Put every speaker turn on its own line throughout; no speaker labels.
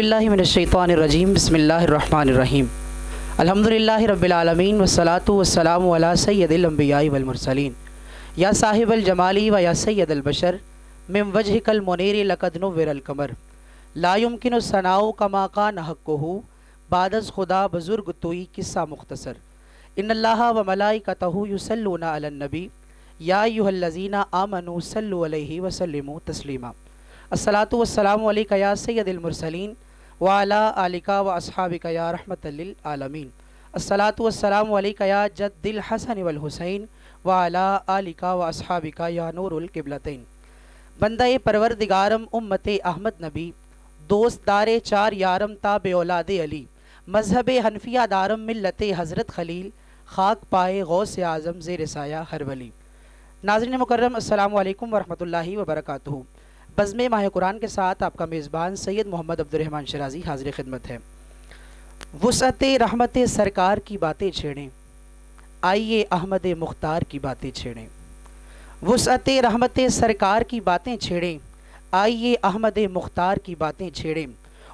औज़ुबिल्लाहि मिनश्शैतानिर्रजीम बिस्मिल्लाहिर्रहमानिर्रहीम अल्हम्दुलिल्लाहि रब्बिल आलमीन वस्सलातु वस्सलामु अला सय्यदिल अंबियाइ वल मुरसलीन या साहिबल जमाली व या सय्यदल बशर मिन वजहिकल मुनीरि लक़द नुव्विरल कमर ला युमकिनु सनाउ कमा कान हक़्क़ुहु बादज़ खुदा बुज़ुर्ग तोई किस्सा मुख्तसर इन्नल्लाहा व मलाइकतहु युसल्लूना अलन नबी या अय्युहल्लज़ीना आमनू सल्लु अलैहि व सल्लिमू तस्लीमा अस्सलातु वस्सलामु अलैका या सय्यदिल मुरसलीन व अला आलिका व अस्हाबिका या रहमतल लिल आलमीन अस्सलातु वस्सलामु अलैका या जद्दिल हसन वल हुसैन व अला आलिका व अस्हाबिका या नूरुल क़िबलतैन। बंदे परवरदिगारम उम्मते अहमद नबी दोस्त दारे चार यारम ताबे औलादे अली मजहब हनफिया दारम मिल्लते हज़रत खलील खाक पाए गौस आज़म ज़ेर साया हर वली। नाज़रीन मुकर्रम अस्सलामु अलैकुम वरहमतुल्लाहि वबरकातुहू। बज़्म माह कुरान के साथ आपका मेज़बान सैयद मोहम्मद अब्दुर्रहमान शराजी हाज़िर खिदमत है। वुसअते रहमत सरकार की बातें छेड़ें, आइए अहमद मुख्तार की बातें छेड़ें। वुसअते रहमत सरकार की बातें छेड़ें, आइए अहमद मुख्तार की बातें छेड़ें।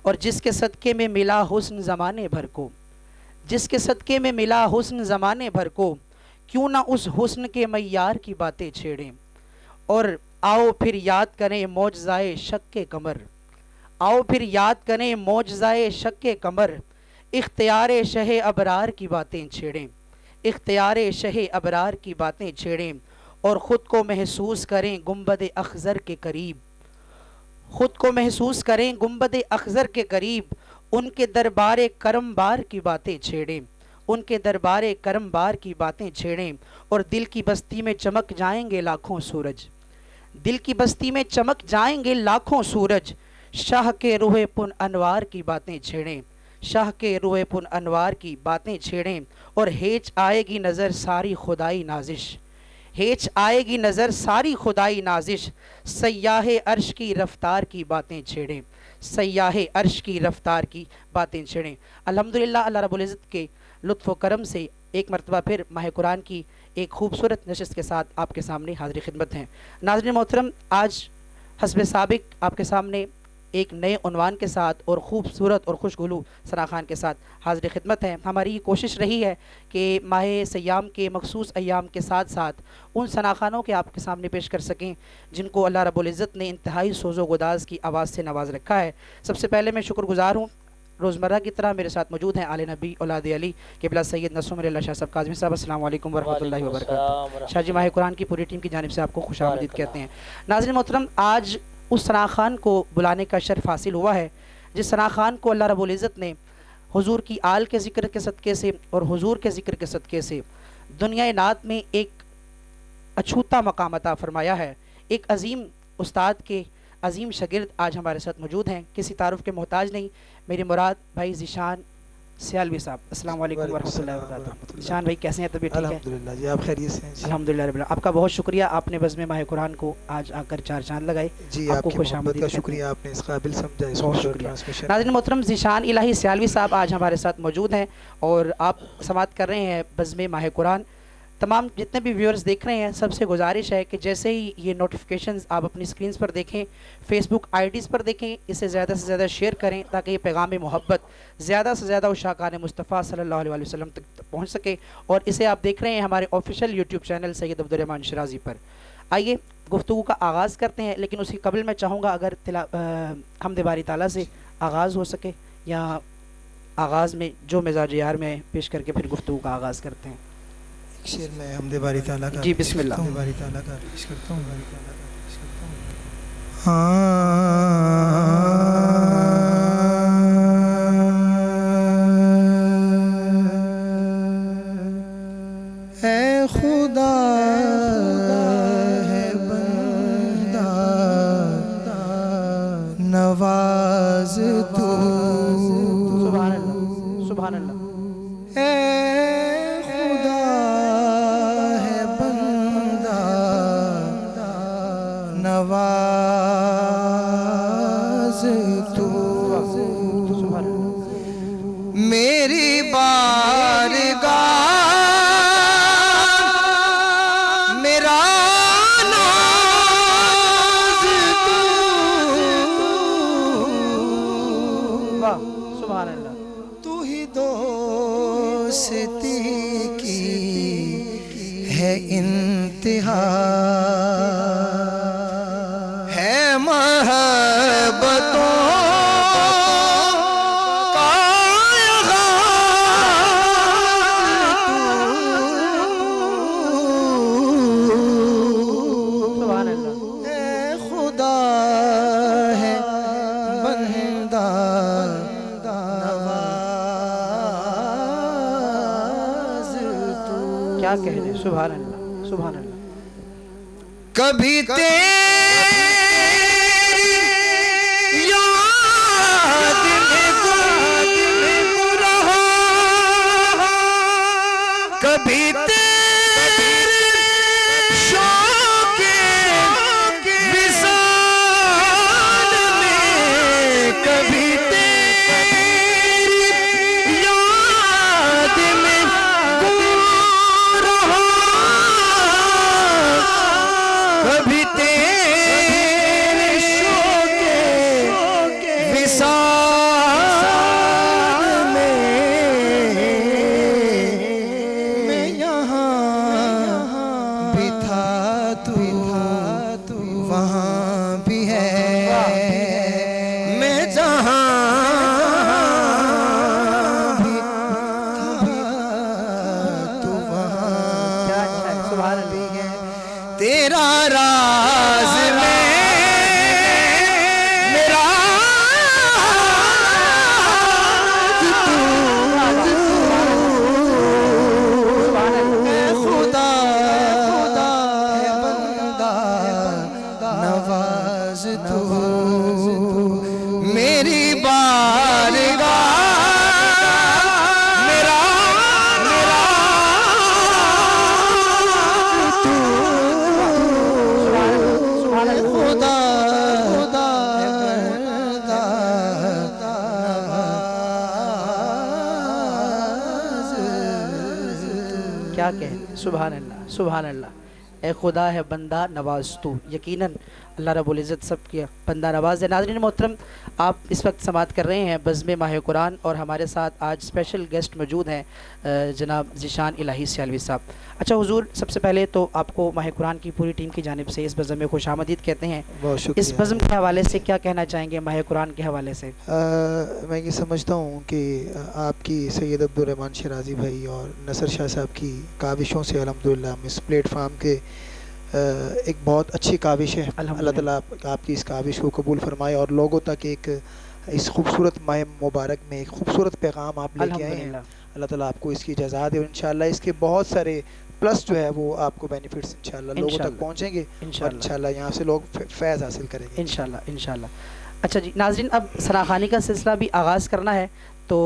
और जिसके सदक़े में मिला हुस्न ज़माने भर को, जिसके सदक़े में मिला हुस्न ज़माने भर को, क्यों ना उस हुस्न के मय्यार की बातें छेड़ें। और आओ फिर याद करें मौजज़ाए शक्के कमर, आओ फिर याद करें मौजज़ाए शक्के कमर। इख्तियार शहे अबरार की बातें छेड़ें, इख्तियार शहे अबरार की बातें छेड़ें। और ख़ुद को महसूस करें गुंबद अखज़र के करीब, ख़ुद को महसूस करें गुंबद अखज़र के करीब। उनके दरबार करम बार की बातें छेड़ें, उनके दरबार करम बार की बातें छेड़ें। और दिल की बस्ती में चमक जाएंगे लाखों सूरज, दिल की बस्ती में चमक जाएंगे लाखों सूरज। शाह के रूहे पुन अनवार की बातें छेड़ें, शाह के रूहे पुन अनवार की बातें छेड़ें। और हेच आएगी नज़र सारी खुदाई नाजिश, हेच आएगी नज़र सारी खुदाई नाजिश। सयाहे अर्श की रफ्तार की बातें छेड़ें, सयाहे अर्श की रफ्तार की बातें छेड़ें। अल्हम्दुलिल्लाह अल्लाह रब्बुल इज़्ज़त के लुत्फ़ व करम से एक मरतबा फिर माह कुरान की एक खूबसूरत नशस्त के साथ आपके सामने हाज़िर खिदमत हैं। नाज़रीन मोहतरम, आज हस्ब साबिक आपके सामने एक नए उन्वान के साथ और ख़ूबसूरत और खुशगुलू सना खान के साथ हाज़िर खिदमत हैं। हमारी कोशिश रही है कि माह सयाम के मखसूस अय्याम के साथ साथ उन सना खानों के आपके सामने पेश कर सकें जिनको अल्लाह रब्बुल इज़्ज़त ने इंतहाई सोज़ो गुदाज़ की आवाज़ से नवाज़ रखा है। सबसे पहले मैं शुक्रगुज़ार हूँ, रोज़मर्रा की तरह मेरे साथ मौजूद हैं आले नबी औलाद अली क़िबला सैयद नसूर शाह साहब काज़मी साहब। अस्सलामु अलैकुम वरहमतुल्लाहि वबरकातुहू। शाह जी, माह कुरान की पूरी टीम की जानिब से आपको खुशामदीद कहते हैं। नाज़रीन मोहतरम, आज उस सना खान को बुलाने का शर्फ़ हासिल हुआ है जिस सना खान को अल्लाह रब्बुल इज़्ज़त ने हुज़ूर की आल के ज़िक्र के सदक़े से और हुज़ूर के ज़िक्र के सदक़े से दुनिया नात में एक अछूता मकाम अता फ़रमाया है। एक अज़ीम उस्ताद के अज़ीम शागिर्द आज हमारे साथ मौजूद हैं, किसी तारुफ़ के मोहताज नहीं, मेरी मुराद भाई ज़ीशान सियालवी साहब। अस्सलाम वालेकुम वरहमतुल्लाहि वबरकातुहू। ज़ीशान भाई कैसे हैं, तबीयत ठीक है?
अल्हम्दुलिल्लाह जी, आप खैरियत से हैं?
अल्हम्दुलिल्लाह रब्बिल आलमीन। आपका बहुत शुक्रिया, आपने बज़्म माह कुरान को आज आकर चार चांद लगाए
जी,
आपको खुशामदीद
का शुक्रिया, आपने इस काबिल समझा।
बहुत शुक्रिया। नाज़रीन मोहतरम, ज़ीशान इलाही सियालवी साहब आज हमारे साथ मौजूद हैं और आप समाअत कर रहे हैं बज़्म माह कुरान। तमाम जितने भी व्यूअर्स देख रहे हैं सबसे गुजारिश है कि जैसे ही ये नोटिफिकेशंस आप अपनी स्क्रीन पर देखें, फेसबुक आईडीज़ पर देखें, इसे ज़्यादा से ज़्यादा शेयर करें ताकि ये पैगाम मोहब्बत ज़्यादा से ज़्यादा उशाकान मुस्तफ़ा सल्लल्लाहु अलैहि वसल्लम तक पहुँच सके। और इसे आप देख रहे हैं हमारे official YouTube channel Syed Abdurrahman Shirazi पर। आइए गुफ्तगू का आगाज़ करते हैं, लेकिन उसकी कबल मैं चाहूँगा अगर हम्द बारी ताला से आगाज़ हो सके या आगाज़ में जो मिजाज यार में पेश करके फिर गुफ्तगू का आगाज़ करते हैं।
शेर में हमदे बारी ताला का
जी बिस्मिल्लाह।
बारी ताला का पेश करता हूँ। ऐ खुदा है बंदा नवाज तू,
सुभान अल्लाह सुभान अल्लाह।
नवाज तू मेरी बारगाह मेरा नाज तू
सुभान अल्लाह।
तू ही दोस्ती की है इंतहा, है मोहब्बतों का
सुभान अल्लाह।
है खुदा है बंदा नवाज तू।
क्या कह रहे, सुभान अल्लाह, सुभान अल्लाह।
कभी तेरी याद में गुम रहा, कभी तेरे शौक़े विसाल में, कभी तेरी याद में गुम रहा, कभी तेरे शौक़े विसाल में, मैं यहाँ भी था तू वहाँ भी है, मैं जहाँ भी था तू वहाँ
क्या अच्छा है, सुभान
भी
अल्लाह।
है। तेरा राज में मेरा खुदा है बंदा नवाज तू, मेरी बारगाह मेरा मेरा
सुभान अल्लाह।
खुदा है बंदा नवाज तू।
क्या कह, सुभान अल्लाह, सुभान अल्लाह। ए खुदा है बंदा नवाज तू, यकीनन अल्लाह रब्बुल इज़्ज़त सब के बंदा नवाज है। नाज़रीन मोहतरम, आप इस वक्त समाअत कर रहे हैं बज़्म माह कुरान और हमारे साथ आज स्पेशल गेस्ट मौजूद हैं जनाब ज़ीशान इलाही सियालवी साहब। अच्छा हुजूर, सबसे पहले तो आपको माह कुरान की पूरी टीम की जानिब से इस बज़्म में खुशामदीद कहते हैं।
बहुत
इस
शुक्रिया।
बज़्म के हवाले से क्या कहना चाहेंगे, माह कुरान के हवाले से?
मैं ये समझता हूँ कि आपकी सैयद अब्दुर्रहमान शिराज़ी भाई और नसर शाह साहब की काविशों से अल्हम्दुलिल्लाह हम इस प्लेटफार्म के एक बहुत अच्छी काविश है। अल्लाह ताला आपकी इस काविश को कबूल फरमाए और लोगों तक एक इस खूबसूरत माह मुबारक में एक खूबसूरत पैगाम आप लेके आए हैं। अल्लाह ताला आपको इसकी इजाज़त दे और इंशाल्लाह इसके बहुत सारे प्लस जो है वो आपको बेनिफिट्स इंशाल्लाह लोगों तक पहुँचेंगे और इंशाल्लाह यहाँ से लोग फैज़ हासिल करेंगे
इंशाल्लाह, इंशाल्लाह। अच्छा जी नाज़रीन, अब सनाखानी का सिलसिला भी आगाज़ करना है, तो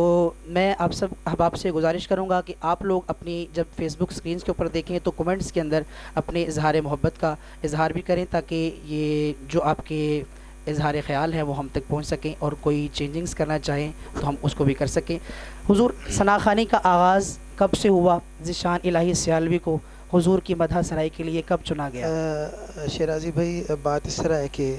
मैं आप सब अहबाब से गुजारिश करूँगा कि आप लोग अपनी जब फेसबुक स्क्रीन के ऊपर देखें तो कमेंट्स के अंदर अपने इजहार मोहब्बत का इजहार भी करें, ताकि ये जो आपके इजहार ख़याल है वो हम तक पहुँच सकें और कोई चेंजिंग्स करना चाहें तो हम उसको भी कर सकें। हुजूर, सनाखानी का आगाज़ कब से हुआ? ज़ीशान इलाही सियालवी को हुजूर की मदह सराई के लिए कब चुना गया?
शिराज़ी भाई, बात इस तरह है कि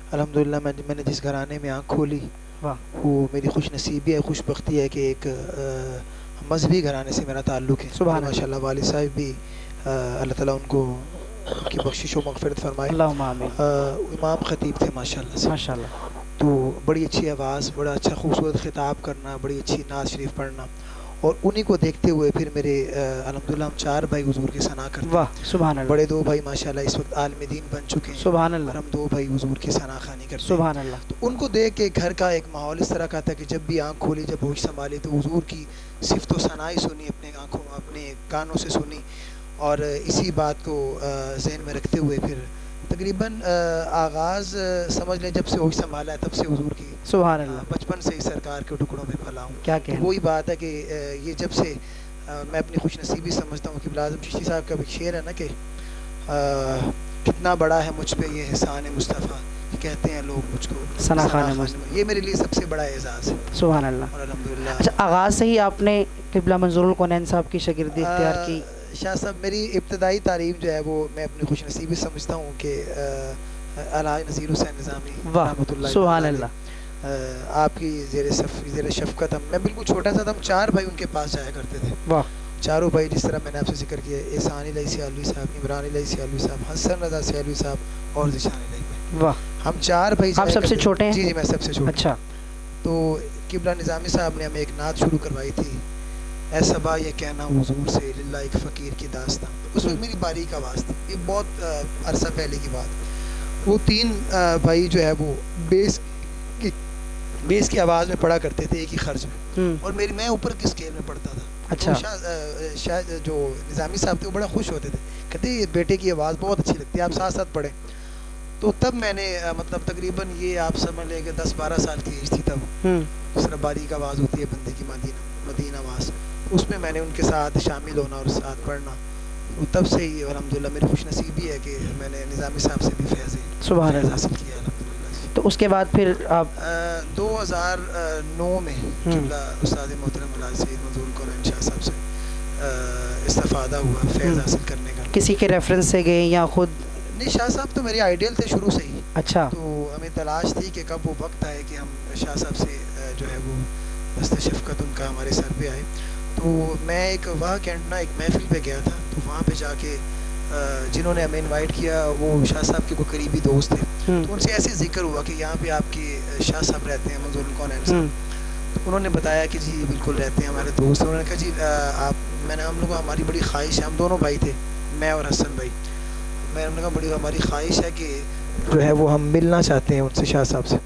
अल्हम्दुलिल्लाह मैंने जिस घराने में आँख खोली
वाह,
वो मेरी खुश नसीबी है, खुशबख्ती है कि एक मजहबी घराने से मेरा ताल्लुक़ है।
सुभान
माशाल्लाह वालिद साहब भी अल्लाह ताला उनको की बख्शिश व मग़फ़िरत फरमाए।
अल्लाहुम्मा आमीन।
इमाम ख़तीब थे माशाल्लाह से,
माशाल्लाह।
तो बड़ी अच्छी आवाज़, बड़ा अच्छा खूबसूरत खिताब करना, बड़ी अच्छी नात शरीफ पढ़ना, और उन्हीं को देखते हुए फिर मेरे अल्हम्दुलिल्लाह हम 4 भाई हुजूर की सना करते हैं।
वाह, सुभान अल्लाह।
बड़े 2 भाई माशाल्लाह इस वक्त आलिम दीन बन चुके हैं,
सुभान
और
अल्लाह,
हम 2 भाई हुजूर की सना खानी करते हैं।
सुभान अल्लाह।
तो उनको देख के घर का एक माहौल इस तरह का था कि जब भी आँख खोली, जब होश संभाली तो हुजूर की सिफ़त व सनाई सुनी, अपने आँखों अपने कानों से सुनी, और इसी बात को ज़हन में रखते हुए फिर तकरीबन आगाज़ समझ लें जब से होश संभाला है तब से हुजूर की
सुभान अल्लाह।
बचपन से ही सरकार के टुकड़ों में फैला हूँ।
क्या
तो
कहना।
वही बात है कि ये जब से मैं अपनी खुश नसीबी समझता हूँ कि बिलाज़म चिश्ती साहब का एक शेर है ना कि कितना बड़ा है मुझ पे ये एहसान मुस्तफ़ा, कहते हैं लोग मुझको
सनाखान
मुस्तफ़ा। ये मेरे लिए सबसे बड़ा एजाज़ है।
सुभान अल्लाह।
और अल्हम्दुलिल्लाह।
अच्छा, आगाज़ से ही आपने क़िबला मंज़ूरुल कौनैन साहब की शागिर्दी इख्तियार की?
शाह साहब, मेरी इब्तदाई तालीम जो है वो मैं अपनी खुश नसीबी समझता हूँ कि अलहाज नज़ीर हुसैन निज़ामी
वाह,
रहमतुल्लाह
सुभान
अलैह,
अल्लाह।
आपकी ज़ेर शफ़क़त मैं बिल्कुल छोटा सा था, हम 4 भाई उनके पास जाया करते थे।
वाह।
चारों भाई, जिस तरह मैंने आपसे ज़िक्र किया, एहसान इलाही सियालवी साहब, इमरान इलाही सियालवी साहब, हसन रज़ा सियालवी साहब और ज़ीशान इलाही भाई।
वाह।
हम 4 भाई
आप
जाया
सबसे
करते
छोटे
थे।
हैं?
जी जी, मैं सबसे छोटा।
अच्छा।
तो किबला निज़ामी साहब ने हमें एक नात शुरू करवाई थी, ऐ सबा ये कहना हुज़ूर से लिल्लाह एक फ़कीर की दास्तां। उसमें मेरी बारीक आवाज़ थी, ये बहुत अरसा पहले की बात। वो 3 भाई जो है वो बेस की आवाज़ में पढ़ा करते थे, एक ही खर्च में, और मैं ऊपर की स्केल में पढ़ता था।
अच्छा।
तो शायद जो निज़ामी साहब थे वो बड़ा खुश होते थे, कहते ये बेटे की आवाज़ बहुत अच्छी लगती है, आप साथ साथ पढ़ें। तो तब मैंने मतलब तकरीबन ये आप समझ लें कि 10-12 साल की एज थी तब। जिस तरह बारीक आवाज़ होती है बंदे की, मदीना आवाज़, उसमें मैंने उनके साथ शामिल होना और साथ पढ़ना। तो तब से ही अल्हम्दुलिल्लाह मेरी खुशनसीबी है कि मैंने निज़ामी साहब से भी फैज़ हासिल किया अल्हम्दुलिल्लाह।
तो उसके बाद फिर आप
2009 में किबला उस्ताद मोहतरम मौलाना सैयद मंजूर कुरैन शाह साहब से इस्तिफ़ादा हुआ फैज़ हासिल करने का।
किसी के रेफरेंस से गए या खुद?
नहीं, शाह साहब तो मेरे आइडियल थे शुरू से ही।
अच्छा।
तो हमें तलाश थी कि कब वो वक्त आए कि हम शाह साहब से जो है वो दस्ते शफ़क़त उनका हमारे सर पे आए। तो मैं एक कैंट ना एक महफ़िल पे गया था, तो वहाँ पे जाके जिन्होंने हमें इनवाइट किया वो शाह साहब के कोई करीबी दोस्त थे। तो उनसे ऐसे जिक्र हुआ कि यहाँ पे आपके शाह साहब रहते हैं, मंजूर कुरैन साहब। तो उन्होंने बताया कि जी बिल्कुल रहते हैं हमारे दोस्त। उन्होंने कहा जी हम लोग हमारी बड़ी ख्वाहिश है, हम दोनों भाई थे, मैं और हसन भाई। मैंने कहा बड़ी हमारी ख्वाहिश है कि जो है वो हम मिलना चाहते हैं उनसे, शाह साहब से।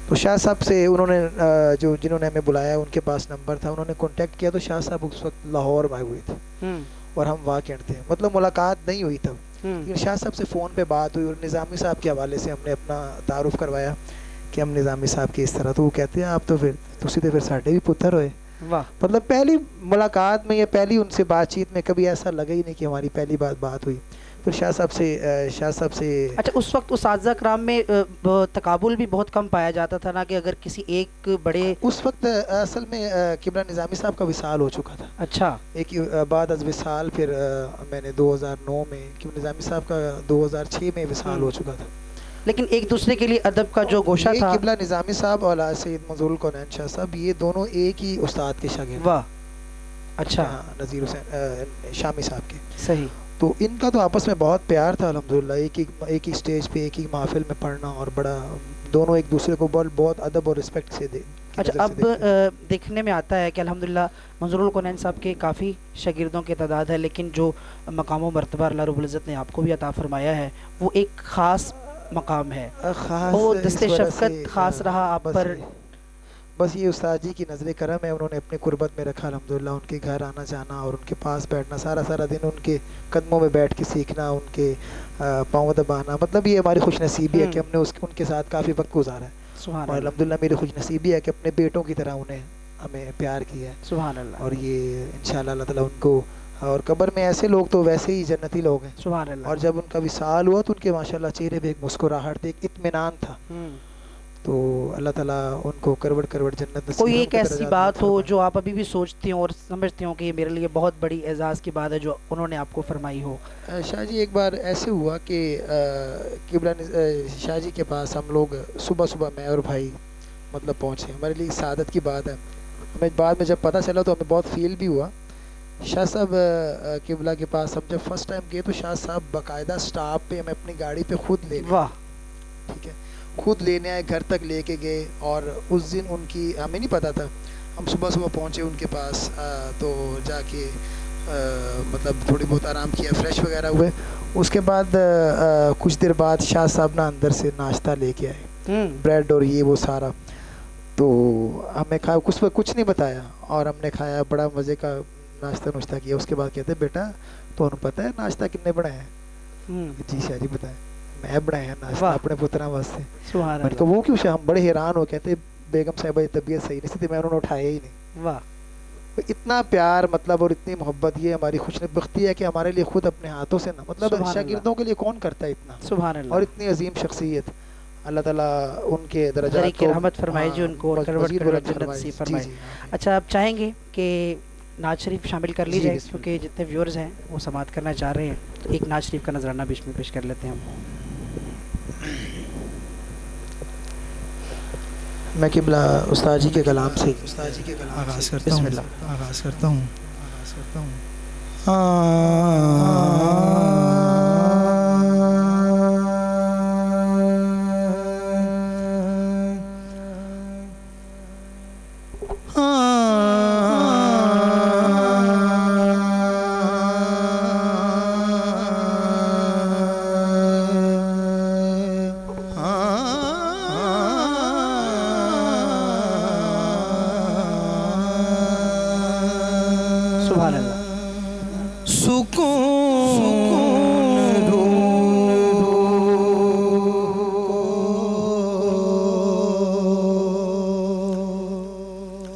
तो शाह साहब से उन्होंने जिन्होंने हमें बुलाया उनके पास नंबर था, उन्होंने कांटेक्ट किया। तो शाह साहब उस वक्त लाहौर में हुए थे और हम वहाँ कैंट थे, मतलब मुलाकात नहीं हुई तब। लेकिन शाह साहब से फ़ोन पे बात हुई और निज़ामी साहब के हवाले से हमने अपना तारुफ़ करवाया कि हम निज़ामी साहब के इस तरह। तो वो कहते हैं आप तो फिर साढ़े भी पुत्र होए।
वाह।
मतलब पहली मुलाकात में या पहली उनसे बातचीत में कभी ऐसा लगा ही नहीं कि हमारी पहली बात हुई। फिर शाह साहब से
अच्छा, उस वक्त उस्ताद कराम में तकाबुल भी बहुत कम पाया जाता था ना, कि अगर किसी एक बड़े,
उस वक्त असल में किबला निज़ामी साहब का विसाल हो चुका था।
अच्छा।
एक बाद अज विसाल फिर मैंने 2009 में, क्योंकि निज़ामी साहब का 2006 में विसाल हो चुका था।
लेकिन एक दूसरे के लिए अदब का जो गोशा था,
किबला निज़ामी साहब और सैयद मंजूर कुरैन शाह साहब, ये दोनों एक ही उस्ताद के शागिर्द।
वाह। अच्छा।
हाँ, नज़ीर हुसैन शामी साहब के।
सही। तो
इनका तो आपस में बहुत प्यार था अल्हम्दुलिल्लाह, एक ही स्टेज पे एक ही महफिल में पढ़ना, और बड़ा दोनों एक दूसरे को बहुत अदब और रिस्पेक्ट से दे।
अच्छा, अब देखने में आता है कि अल्हम्दुलिल्लाह मंजूरुल कुरैन साहब के काफ़ी शागिर्दों की तादाद है, लेकिन जो मकाम व मर्तबा अल्लाह रब्बुल इज़्ज़त ने आपको भी अता फरमाया है वो एक ख़ास मकाम है, वो दस्ते शफ़क़त ख़ास रहा आप पर।
बस ये उस्ताद जी की नज़र करम है, उन्होंने अपने कुर्बत में रखा अल्हम्दुलिल्लाह। उनके घर आना जाना और उनके पास बैठना, सारा दिन उनके कदमों में बैठ के सीखना, उनके पाँव दबाना, मतलब ये हमारी खुशनसीबी है कि हमने उनके साथ काफ़ी वक्त गुजारा है। और अल्हम्दुलिल्लाह मेरी खुशनसीबी है कि अपने बेटों की तरह हमें प्यार किया है।
सुभान अल्लाह। और
ये इंशाअल्लाह अल्लाह ताला उनको, और कब्र में ऐसे लोग तो वैसे ही जन्नती लोग हैं।
सुभान अल्लाह।
और जब उनका विसाल हुआ तो उनके माशाल्लाह चेहरे पे एक मुस्कुराहट थी, एक इत्मीनान था। तो अल्लाह ताला उनको करवट जन्नत नसीब।
कोई एक ऐसी बात हो जो आप अभी भी सोचती हो और समझती हो कि ये मेरे लिए बहुत बड़ी एजाज़ की बात है जो उन्होंने आपको फरमाई हो?
शाह जी, एक बार ऐसे हुआ कि किबला शाह जी के पास हम लोग सुबह मैं और भाई मतलब पहुँचे। हमारे लिए सादत की बात है। हमें बाद में जब पता चला तो हमें बहुत फील भी हुआ। शाह साहब किबला के पास हम जब फर्स्ट टाइम गए तो शाह साहब बाकायदा स्टाफ पे हमें अपनी गाड़ी पे खुद ले गए।
वाह।
ठीक है, खुद लेने आए, घर तक लेके गए। और उस दिन उनकी हमें नहीं पता था, हम सुबह पहुँचे उनके पास। तो जाके मतलब थोड़ी बहुत आराम किया, फ्रेश वगैरह हुए। उसके बाद कुछ देर बाद शाह साहब ना अंदर से नाश्ता लेके आए, ब्रेड और ये वो सारा। तो हमें खाया, कुछ नहीं बताया, और हमने खाया, बड़ा मज़े का नाश्ता किया। उसके बाद कहते बेटा तो पता है नाश्ता कितने बनाया है? जी शाह जी बताएं। मैं बनाया नाश्ता अपने पुत्रा वास्ते। मैंने कहा वो क्यों शाह? हम बड़े हैरान हो, कहते बेगम साहिबा की तबीयत सही नहीं थी, मैं उन्होंने उठाया ही नहीं।
वाह।
इतना प्यार मतलब और इतनी मोहब्बत, ये हमारी खुशबख्ती है कि हमारे लिए खुद अपने हाथों से ना, मतलब शागिर्दों के लिए कौन करता है इतना।
सुभान अल्लाह।
और इतनी अजीम शख्सियत, अल्लाह ताला उनके दर्जात को
रहमत फरमाए जी, उनको जन्नत नसीब फरमाए। अच्छा, आप चाहेंगे कि नाज शरीफ शामिल कर ली जाए, क्योंकि जितने व्यूअर्स हैं वो समाअत करना चाह रहे हैं, तो एक नाज शरीफ का नजराना बीच में पेश कर लेते हैं हम।
मैं किबला उस्ताद जी के कलाम से
आगाज़ करता हूँ।
सुभान अल्लाह।
सुकून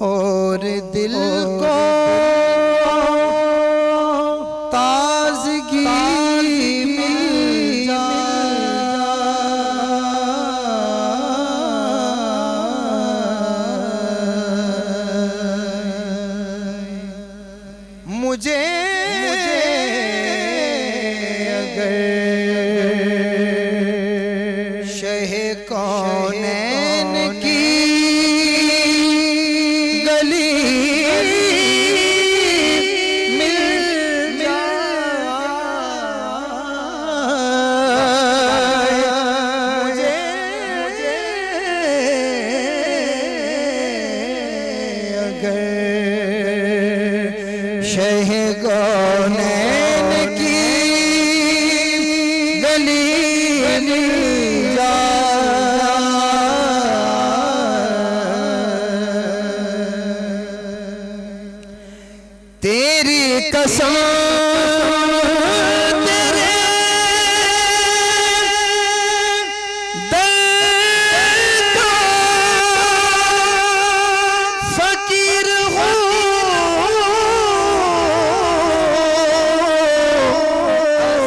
और दिल को ताज़गी मिल जाए। मुझे अगर शह कौनैन की गली मिल जाए, मुझे अगर शह कौनैन की गली मिल जाए। तेरी कसम तेरे दर का फकीर हूँ,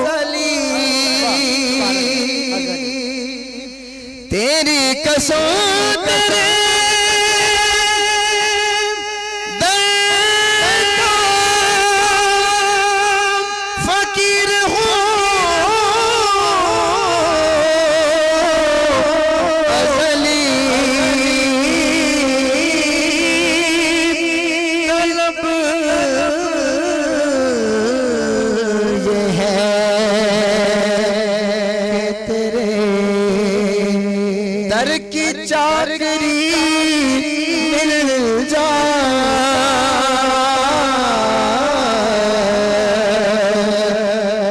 अज़ली। तेरी कसम तेरे दर का फकीर हूँ, अज़ली। तलब ये है कि तेरे दर की चाकरी मिल जाए।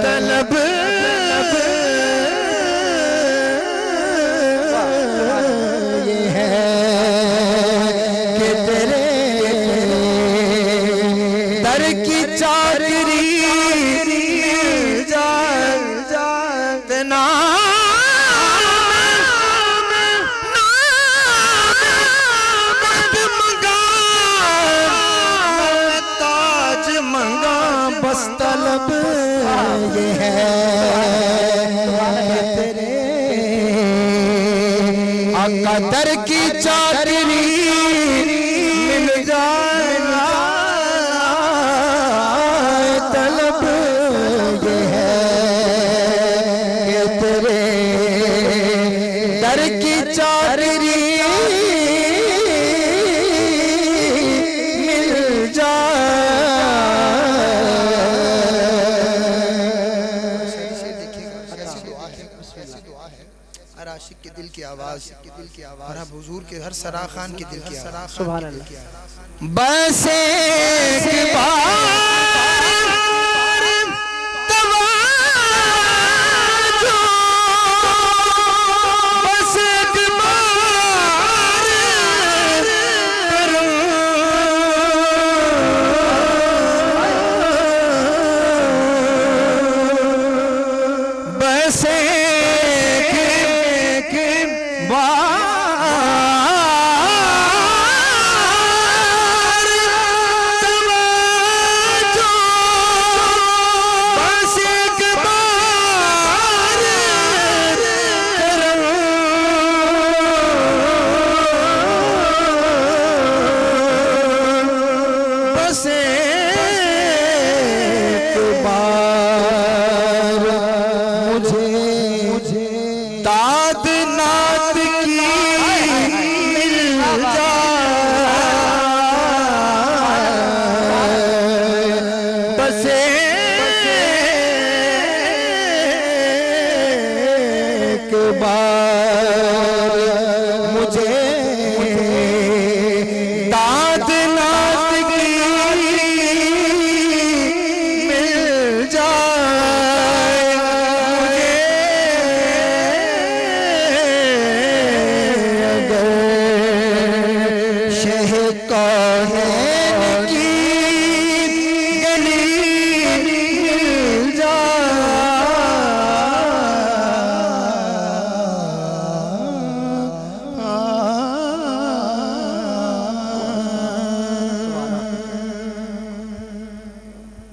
तलब ये है कि तेरे दर की चाकरी मिल जाए। ताज मंगा बस तलब ये है कि तेरे आका दर की चाकरी मिल जाए। तलब ये है कि तेरे दर की चाकरी मिल जाए।
हर आशिक के दिल की आवाज़, हर हुजूर के हर सरा खान के दिल की आवाज़।
सुभान अल्लाह।
बस एक बार तवज्जो, बस एक बार करो, बस एक बार दाद नात की मिल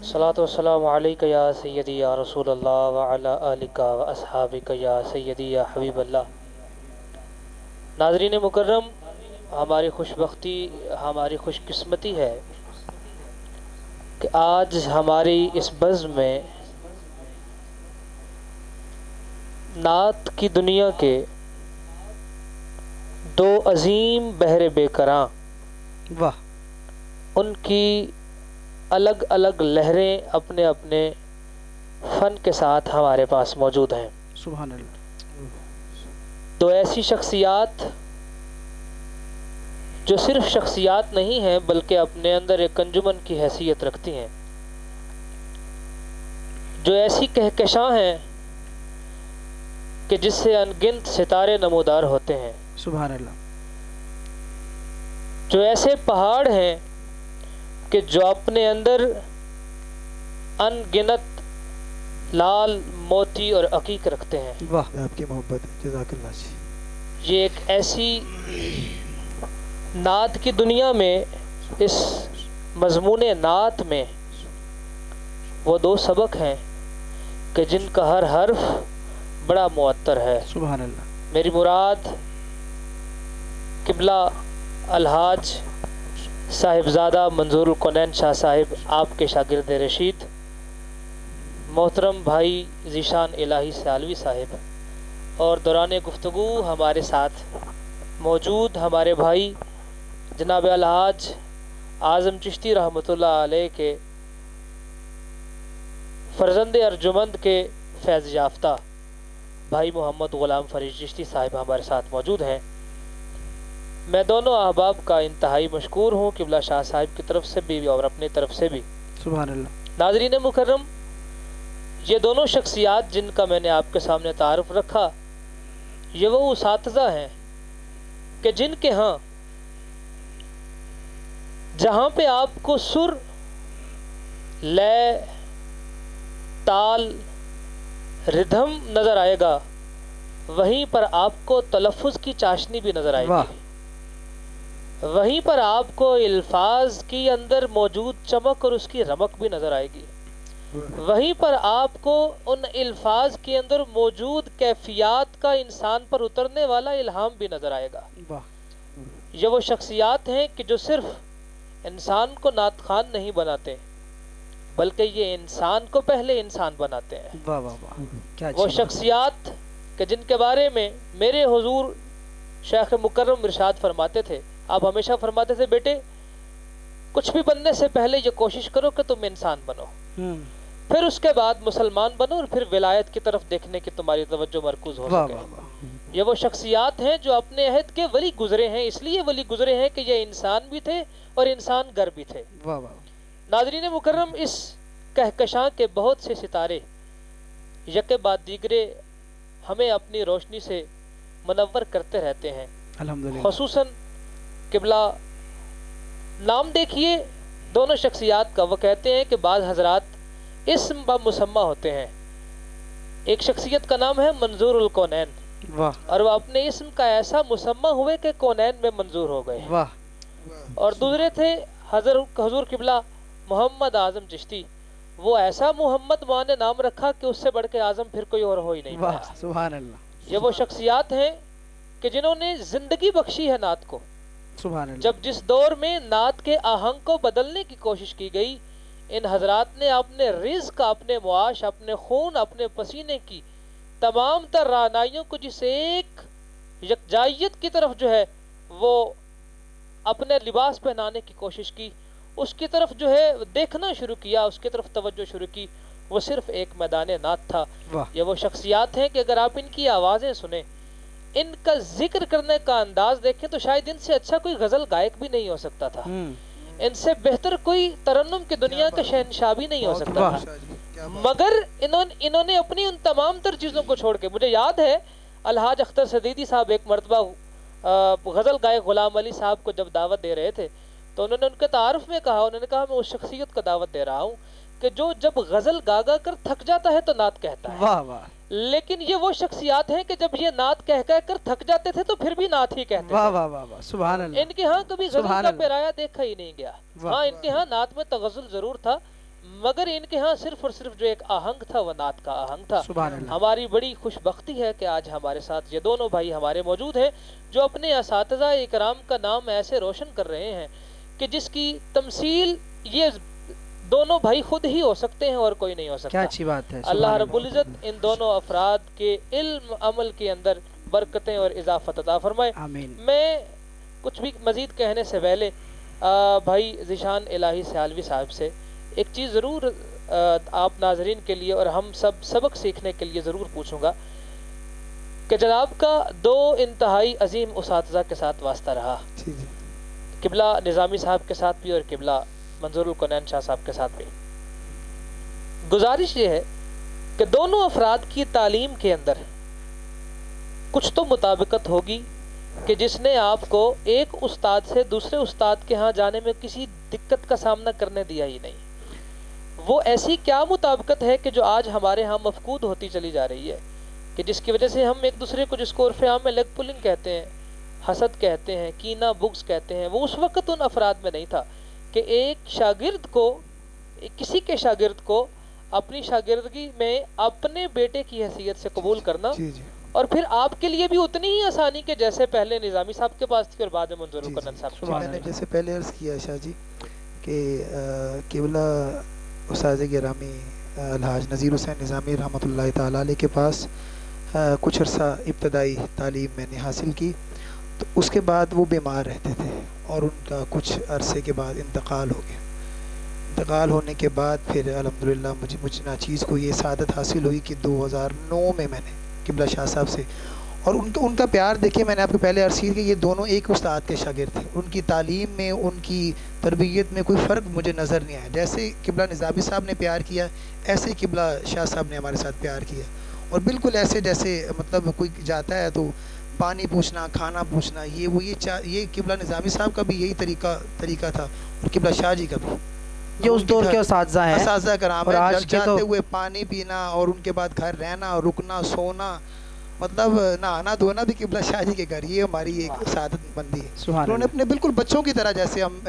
सलातो वस्सलामु अलैका या सय्यदी या रसूलल्लाह व अला आलिका व अस्हाबिका या सय्यदी या हबीबल्लाह। नाज़रीन मुकर्रम, हमारी खुशबख्ती, हमारी खुशकिस्मती है कि आज हमारी इस बज़्म में नात की दुनिया के दो अजीम बहरे बेकरां,
वाह,
उनकी अलग अलग लहरें अपने अपने फ़न के साथ हमारे पास मौजूद हैं।
सुभान अल्लाह।
तो ऐसी शख्सियात जो सिर्फ शख्सियात नहीं हैं बल्कि अपने अंदर एक अंजुमन की हैसियत रखती हैं, जो ऐसी कहकशां हैं कि जिससे अनगिनत सितारे नमूदार होते हैं,
सुभान अल्लाह।
जो ऐसे पहाड़ हैं कि जो अपने अंदर अनगिनत लाल, मोती और अकीक रखते हैं।
वाह,
आपकी मोहब्बत जज़ाकल्लाह जी।
ये एक ऐसी नात की दुनिया में, इस मज़मूने नात में वो दो सबक हैं कि जिनका हर हर्फ बड़ा मुअत्तर है।
सुभान अल्लाह।
मेरी मुराद किबला अलहाज साहिबजादा मंजूरुल कौनैन शाह साहिब, आपके शागिर्द रशीद, मोहतरम भाई ज़ीशान इलाही सालवी साहिब, और दौरान गुफ्तगू हमारे साथ मौजूद हमारे भाई जनाब अलहाज आज़म चिश्ती रहमतुल्लाह अलैह के फ़र्जंद अर्जुमंद के फैज़ याफ्ता भाई मोहम्मद ग़ुलाम फ़रीद चिश्ती साहिब हमारे साथ मौजूद हैं। मैं दोनों अहबाब का इंतहाई मशकूर हूँ, किबला शाह साहिब की तरफ से भी और अपनी तरफ से भी।
सुभान अल्लाह।
नाज़रीन मुकर्रम, ये दोनों शख्सियात जिनका मैंने आपके सामने तारुफ रखा, ये वो उसातिज़ा हैं कि जिनके यहाँ जहाँ पे आपको सुर, लय, ताल, रिदम नज़र आएगा, वहीं पर आपको तलफ़ुज़ की चाशनी भी नज़र आएगी। वहीं पर आपको अल्फाज की अंदर मौजूद चमक और उसकी रमक भी नज़र आएगी। वहीं पर आपको उन अल्फाज के अंदर मौजूद कैफियत का इंसान पर उतरने वाला इल्हाम भी नज़र आएगा। ये वो शख्सियात हैं कि जो सिर्फ इंसान को नात खान नहीं बनाते, बल्कि ये इंसान को पहले इंसान बनाते हैं।
वाह वाह वाह, क्या
वो शख्सियात कि जिनके बारे में मेरे हुजूर शेख मुकर्रम इरशाद फरमाते थे, आप हमेशा फरमाते थे, बेटे कुछ भी बनने से पहले ये कोशिश करो कि तुम इंसान बनो, फिर उसके बाद मुसलमान बनो, और फिर विलायत की तरफ देखने की तुम्हारी तवज्जो मरकूज हो सके। ये वो शख्सियात हैं जो अपने अहद के वली गुजरे हैं, इसलिए वली गुजरे हैं कि ये इंसान भी थे और इंसान गर भी थे। नाज़रीन मुकर्रम, इस कहकशां के बहुत से सितारे यके बाद दीगरे हमें अपनी रोशनी से मुनव्वर करते रहते हैं।
अल्हम्दुलिल्लाह।
खुसूसन किबला नाम देखिए दोनों शख्सियात का, वो कहते हैं कि बाज़ हजरात इस्म ब मुसम्मा होते हैं। एक शख्सियत का नाम है मंजूरुल कौनैन,
वाह,
और वह अपने इस्म का ऐसा मुसम्मा हुए कि कौनैन में मंजूर हो गए।
वाह।
और दूसरे थे हजूर किबला मोहम्मद आज़म चिश्ती, वो ऐसा मोहम्मद माँ ने नाम रखा कि उससे बढ़ के आज़म फिर कोई और हो ही नहीं पाया।
सुभान अल्लाह।
ये वो शख्सियात हैं कि जिन्होंने ज़िंदगी बख्शी है नात को।
सुभान अल्लाह।
जब जिस दौर में नात के आहंग को बदलने की कोशिश की गई, इन हजरात ने अपने रिज़्क, अपने मुआश, अपने खून, अपने पसीने की तमाम तर रानाइयों को जिस एक यकजाइयत की तरफ जो है वो अपने लिबास पहनाने की कोशिश की, उसकी तरफ जो है देखना शुरू किया, उसकी तरफ तवज्जो शुरू की, वो सिर्फ एक मैदान नात था। ये वो शख्सियात हैं कि अगर आप इनकी आवाज़ें सुने, इनका जिक्र करने का अंदाज देखें, तो शायद इनसे अच्छा कोई गज़ल गायक भी नहीं हो सकता था, इनसे बेहतर कोई तरन्नुम की दुनिया का शहनशाह भी नहीं हो सकता था। मगर इन्होंने अपनी उन तमाम तर चीज़ों को छोड़ के, मुझे याद है अलहाज अख्तर सदीदी साहब एक मरतबा गज़ल गायक ग़ुलाम अली साहब को जब दावत दे रहे थे, तो उन्होंने उनके तारुफ में कहा, उन्होंने कहा मैं उस शख्सियत को दावत दे रहा हूँ कि जो जब गज़ल गा गा कर थक जाता है तो नात कहता है।
वाह वाह।
लेकिन ये वो शख्सियात हैं कि जब ये नात कह कह कर थक जाते थे तो फिर भी नात ही कहते
वाह
थे।
वाह वाह वाह, सुभान अल्लाह।
इनके यहाँ कभी गज़ल
सुभान
का
अल्लाह।
पेराया देखा ही नहीं गया।
वाह।
हाँ, इनके यहाँ नात में तगज़ुल ज़रूर था, मगर इनके यहाँ सिर्फ और सिर्फ जो एक आहंग था वो नात का आहंग था।
सुभान अल्लाह।
हमारी बड़ी खुशबख्ती है कि आज हमारे साथ ये दोनों भाई हमारे मौजूद हैं जो अपने असातिज़ा इकराम का नाम ऐसे रोशन कर रहे हैं कि जिसकी तमसील ये दोनों भाई खुद ही हो सकते हैं और कोई नहीं हो सकता।
क्या अच्छी बात है।
अल्लाह
सुभान
रब्बुल इज़्ज़त इन दोनों अफराद के इल्म अमल के अंदर बरकतें और इजाफत अता फरमाए।
आमीन।
मैं कुछ भी मज़ीद कहने से पहले भाई ज़ीशान इलाही सालवी साहब से एक चीज़ ज़रूर आप नाजरीन के लिए और हम सब सबक सीखने के लिए ज़रूर पूछूंगा कि जनाब का दो इंतहाई अजीम उसातिज़ा के साथ वास्ता रहा,
जी जी
किबला निज़ामी साहब के साथ भी और किबला मंजूरुल कुनैन शाह साहब के साथ भी। गुजारिश ये है कि दोनों अफराद की तालीम के अंदर कुछ तो मुताबिकत होगी कि जिसने आपको एक उस्ताद से दूसरे उस्ताद के यहाँ जाने में किसी दिक्कत का सामना करने दिया ही नहीं। वो ऐसी क्या मुताबिकत है कि जो आज हमारे यहाँ मफकूद होती चली जा रही है कि जिसकी वजह से हम एक दूसरे को जिसको उर्फ़ आम में लेग पुलिंग कहते हैं, हसद कहते हैं, कीना बुग्स कहते हैं, वो उस वक़्त उन अफराद में नहीं था कि एक शागिर्द को किसी के शागिर्द को अपनी शागिर्दगी में अपने बेटे की हैसियत से कबूल करना
जी जी
और फिर आपके लिए भी उतनी ही आसानी के जैसे पहले निज़ामी साहब के पास थी और बाद में मंजूरुल कुनैन साहब के
जी,
पास।
मैंने जैसे पहले अर्ज़ किया शाह जी कि किबला उस्ताद गिरामी अलहाज नज़ीर हुसैन निज़ामी रहमतुल्लाह ताला अलैह के पास कुछ अर्सा इब्तदाई तालीम मैंने हासिल की, तो उसके बाद वो बीमार रहते थे और उनका कुछ अरसे के बाद इंतकाल हो गया। इंतकाल होने के बाद फिर अल्हम्दुलिल्लाह मुझे नाचीज़ को ये सादत हासिल हुई कि 2009 में मैंने किबला शाह साहब से और उनका प्यार देखिए, मैंने आपको पहले अर्ज़ की कि ये दोनों एक उस्ताद के शागिर्द थे। उनकी तालीम में, उनकी तरबियत में कोई फ़र्क मुझे नज़र नहीं आया। जैसे किबला निज़ामी साहब ने प्यार किया, ऐसे किबला शाह साहब ने हमारे साथ प्यार किया और बिल्कुल ऐसे जैसे मतलब कोई जाता है तो पानी पूछना, खाना पूछना, ये किबला निज़ामी साहब का भी यही तरीका था और किबला शाह जी का भी।
ये उस दौर के उस्तादज़ा हैं,
असातिज़ा कराम
और
है,
आज के
जाते
तो
हुए पानी पीना और उनके बाद घर रहना, रुकना, सोना, मतलब नहाना धोना भी किबला शाह जी के घर। ये हमारी एक सादत बंदी है।
सुभान
उन्होंने
अल्लाह।
अपने बिल्कुल बच्चों की तरह, जैसे हम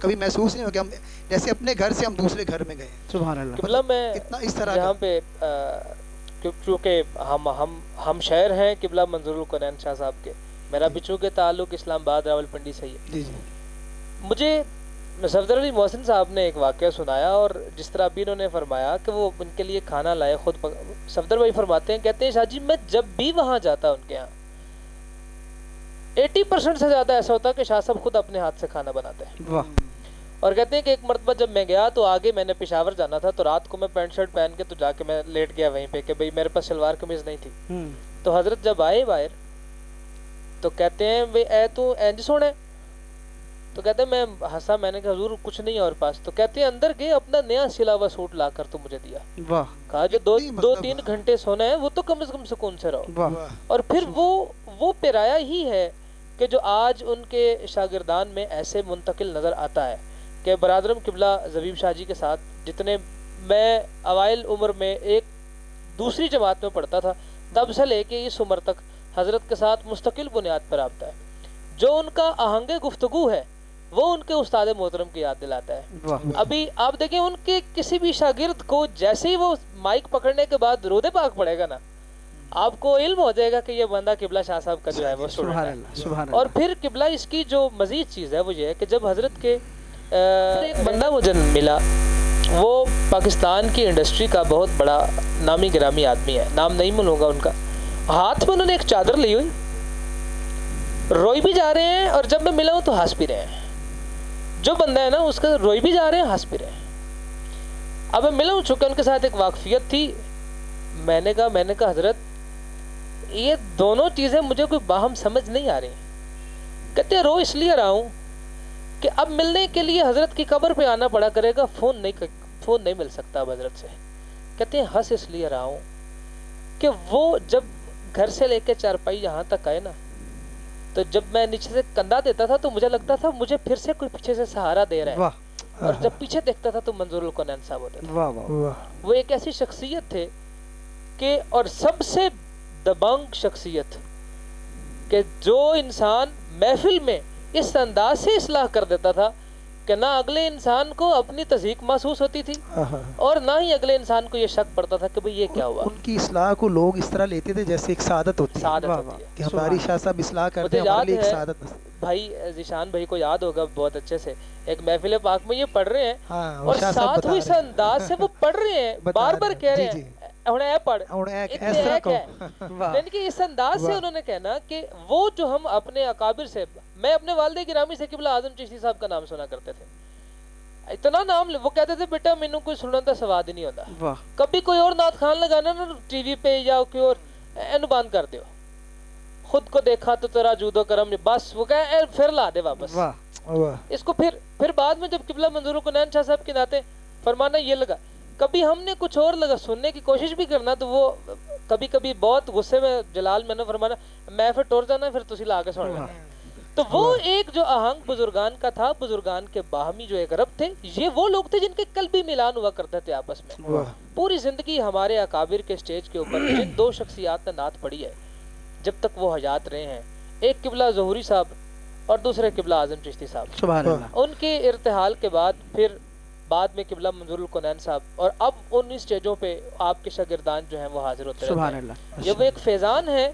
कभी महसूस नहीं हो कि हम जैसे अपने घर से हम दूसरे घर में गए।
सुभान अल्लाह।
किबला मैं
इतना इस तरह
यहाँ पे चूँकि हम शहर हैं किबला मंजूरुल कुनैन शाह साहब के, मेरा भी चूँकि ताल्लुक़ इस्लामाबाद रावलपिंडी से ही है।
जी जी
मुझे सफदर अली मोहसिन साहब ने एक वाक़या सुनाया और जिस तरह अभी इन्होंने फरमाया कि वो उनके लिए खाना लाए खुद सफदर भाई फरमाते हैं, कहते हैं शाह जी मैं जब भी वहाँ जाता उनके यहाँ 80% से ज़्यादा ऐसा होता है कि शाह साहब खुद अपने हाथ से खाना बनाते हैं।
वाह।
और कहते हैं कि एक मरतबा जब मैं गया तो आगे मैंने पेशावर जाना था, तो रात को मैं पैंट शर्ट पहन के तो जाके मैं लेट गया वहीं पे कि भाई मेरे पास शलवार कमीज़ नहीं थी। तो हज़रत जब आए बाहर तो कहते हैं वे ए तू इंज सोने, तो कहते हैं मैं हंसा, मैंने कहा हुजूर कुछ नहीं और पास। तो कहते हैं अंदर गए, अपना नया सिला हुआ सूट ला कर तो मुझे दिया,
वाह
कहा जो दो
इतनी
दो
मतलब
तीन घंटे सोना है वो तो कम से कम सुकून से रहो।
वाह।
वाह।
और फिर वो पिराया ही है कि जो आज उनके शागिर्दान में ऐसे मुंतकिल नज़र आता है कि बरादरम किबला ज़बीब शाह जी के साथ जितने मैं अवाइल उम्र में एक दूसरी जमात में पढ़ता था तब से लेके इस उम्र तक हज़रत के साथ मुस्तकिल बुनियाद पर रब्ता है। जो उनका आहंगे गुफ्तगू है वो उनके उस्ताद मोहतरम की याद दिलाता है।
वाह।
अभी आप देखें उनके किसी भी शागिर्द को जैसे ही वो माइक पकड़ने के बाद रोदे पाक पड़ेगा ना, आपको इल्म हो जाएगा कि ये बंदा किबला शाह साहब का जो है वो स्टूडेंट
सुभान
है।
अल्लाह। सुभान
और
अल्लाह।
फिर किबला इसकी जो मज़ीद चीज़ है वो ये है कि जब हज़रत के एक बंदा मुझे मिला, वो पाकिस्तान की इंडस्ट्री का बहुत बड़ा नामी गिरामी आदमी है, नाम नहीं मालूंगा उनका। हाथ में उन्होंने एक चादर ली हुई, रोई भी जा रहे हैं और जब मैं मिला हूँ तो हंस भी रहे हैं। जो बंदा है ना उसका रोई भी जा रहे हैं, हंस भी रहे हैं। अब मैं मिला हूँ, चूँकि उनके साथ एक वाकफियत थी, मैंने कहा हज़रत ये दोनों चीज़ें मुझे कोई बाहम समझ नहीं आ रही। कहते रो इसलिए रहा हूँ कि अब मिलने के लिए हज़रत की कब्र पे आना पड़ा करेगा, फ़ोन नहीं मिल सकता अब हज़रत से। कहते हैं हंस इसलिए रहा हूँ कि वो जब घर से लेके चारपाई यहाँ तक आए ना, तो जब मैं नीचे से कंधा देता था तो मुझे लगता था मुझे फिर से कोई पीछे से सहारा दे रहा है।
वाह।
और जब पीछे देखता था तो मंजूरुल कुनैन साहब होते थे।
वाह वाह।
वाह।
वो एक ऐसी शख्सियत थे कि, और सबसे दबंग शख्सियत कि जो इंसान महफिल में इस अंदाज से इस्लाह कर देता था कि ना अगले इंसान को अपनी तज़ीक महसूस होती थी और ना ही अगले इंसान को ये शक पड़ता था कि भाई ये क्या हुआ।
उनकी इस्लाह को लोग इस तरह लेते थे जैसे एक सादत होती है
सादत
वाह,
होती है।
कि हमारी शाह साहब इस्लाह करते
मुझे
हैं, हमारे लिए
याद
एक
है
सादत।
भाई जिशान भाई को याद होगा बहुत अच्छे से, एक महफिल पाक में ये पढ़ रहे हैं
हाँ,
और
शाह साहब
साथ
बता
वो
रहे
इस
हैं।
अंदाज से वो पढ़ रहे हैं,
बता
बार
रहे
बार
हैं,
कह रहे
जी,
हैं हुण ऐ पढ़,
और एक
इतने
इस तरह
ऐ क्या
कहो।
वाह
यानी कि इस अंदाज से
वाह।
उन्होंने कहना कि वो जो हम अपने अकाबिर से, मैं अपने वालिद गिरामी से किबला आजम चिश्ती साहब का नाम सुना करते थे, इतना नाम वो कहते थे बेटा मैनू कोई सुनने का स्वाद ही नहीं होता,
वाह
कभी कोई और नात खान लगाना ना टीवी पे या कोई और एनु बंद कर दियो, खुद को देखा तो तेरा जूदो करम, बस वो कहे फिर ला दे वापस
वाह
वाह।
इसको। फिर बाद में जब किबला मंजूर कुनैन शाह साहब के नाते फरमाना ये लगा, कभी हमने कुछ और लगा सुनने की कोशिश भी करना तो वो कभी कभी बहुत गुस्से में जलाल मैंने फरमाना मैं फिर टुर जाना, फिर तुसी ला के सुन लेना। तो वो एक जो आहंग बुजुर्गान का था, बुजुर्गान के बाहमी जो एक रब थे, ये वो लोग थे जिनके कल्बी मिलान हुआ करते थे आपस में।
वाह।
पूरी जिंदगी हमारे अकाबिर के स्टेज के ऊपर जिन दो शख्सियात ने नात पढ़ी है जब तक वो हयात रहे हैं, एक किबला ज़हूरी साहब और दूसरे किबला आजम चिश्ती साहब,
सुभान अल्लाह।
उनके इर्तिहाल के बाद फिर बाद में किबला मंजूरुल कुनैन साहब, और अब उन स्टेजों पे आपके शागिर्दान जो हैं वो हाजिर होते रहते
सुभान
हैं।
अल्लाह।
ये वो एक फैज़ान है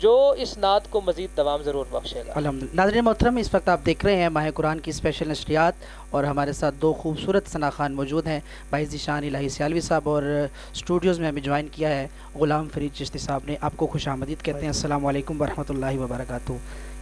जो इस नात को मजीद दवाम ज़रूर बख्शेगा।
अल्हम्दुलिल्लाह। नाज़रीन मोहतरम, इस वक्त आप देख रहे हैं माह कुरान की स्पेशल नशरियात और हमारे साथ दो खूबसूरत सना खान मौजूद हैं, भाई ज़ीशान इलाही सियालवी साहब, और स्टूडियोज़ में हमें ज्वाइन किया है ग़ुलाम फरीद चिश्ती साहब ने। आपको खुशामदीद कहते हैं। अस्सलाम वालेकुम वरहमतुल्लाहि वबरकातुहू।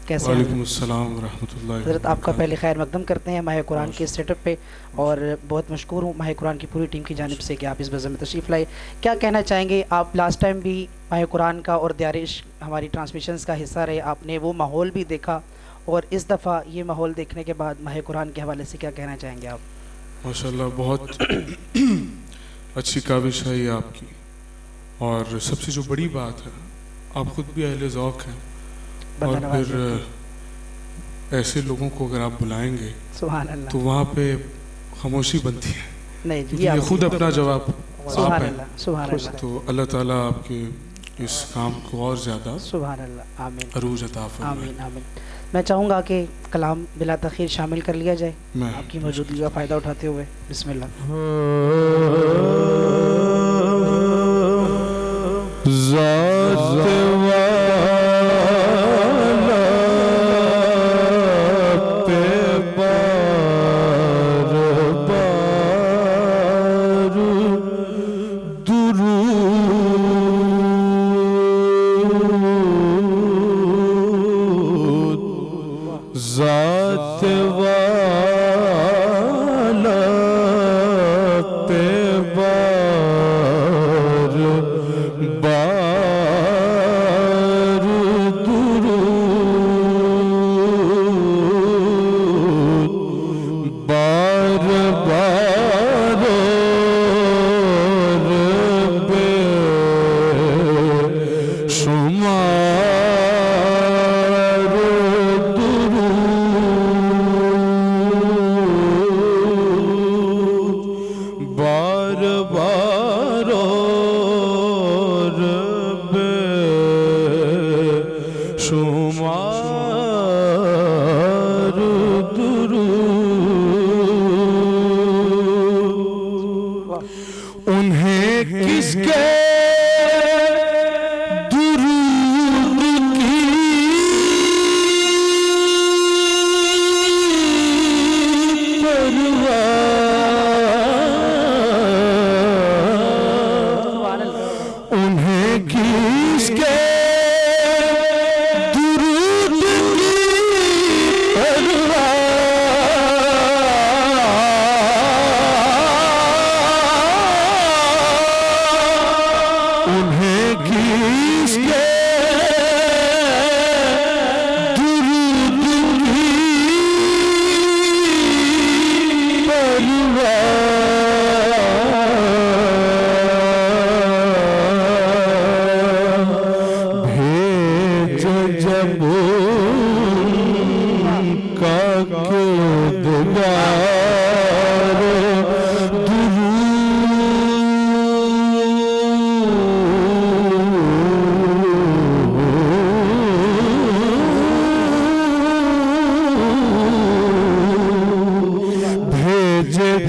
कैसे हैं
वालेकुम अस्सलाम वरहमतुल्लाहि
हज़रत? आपका पहले खैर मकदम करते हैं माह कुरान के सेटअप पे, और बहुत मशकूर हूँ माह कुरान की पूरी टीम की जानिब से कि आप इस बज़म में तशरीफ़ लाए। क्या कहना चाहेंगे आप? लास्ट टाइम भी माह कुरान का और दियार इश्क हमारी ट्रांसमिशंस का हिस्सा रहे, आपने वो माहौल भी देखा, और इस दफ़ा ये माहौल देखने के बाद माह कुरान के हवाले से क्या कहना चाहेंगे आप?
माशाल्लाह बहुत अच्छी काविश है ये आपकी, और सबसे जो बड़ी बात है आप खुद भी अहले ज़ौक़ हैं, और फिर ऐसे लोगों को अगर आप बुलाएंगे
सुभान अल्लाह।
तो वहाँ पे खामोशी बनती है,
नहीं
क्योंकि ये खुद अपना जवाब
सुभान
आप हैं।
अल्लाह, सुभान अल्लाह,
तो अल्लाह ताला आपके इस काम को और ज़्यादा
सुभान अल्लाह। आमीन
अरूज अता फरमाए।
आमीन आमीन। मैं चाहूँगा कि कलाम बिला तख़ीर शामिल कर लिया जाए
मैं
आपकी मौजूदगी का फ़ायदा उठाते हुए। बिस्मिल्लाह।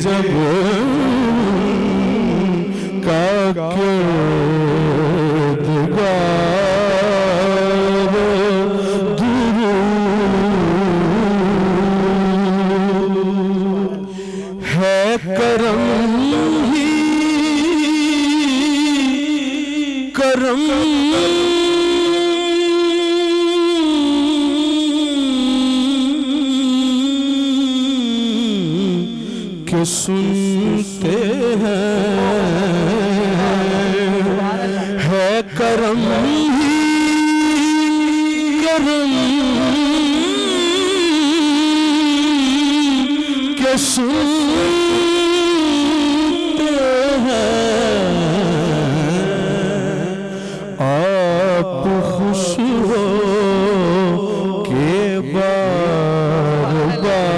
जब का सुनते है करम ही करम के सुनते हैं आप खुश हो के बार बार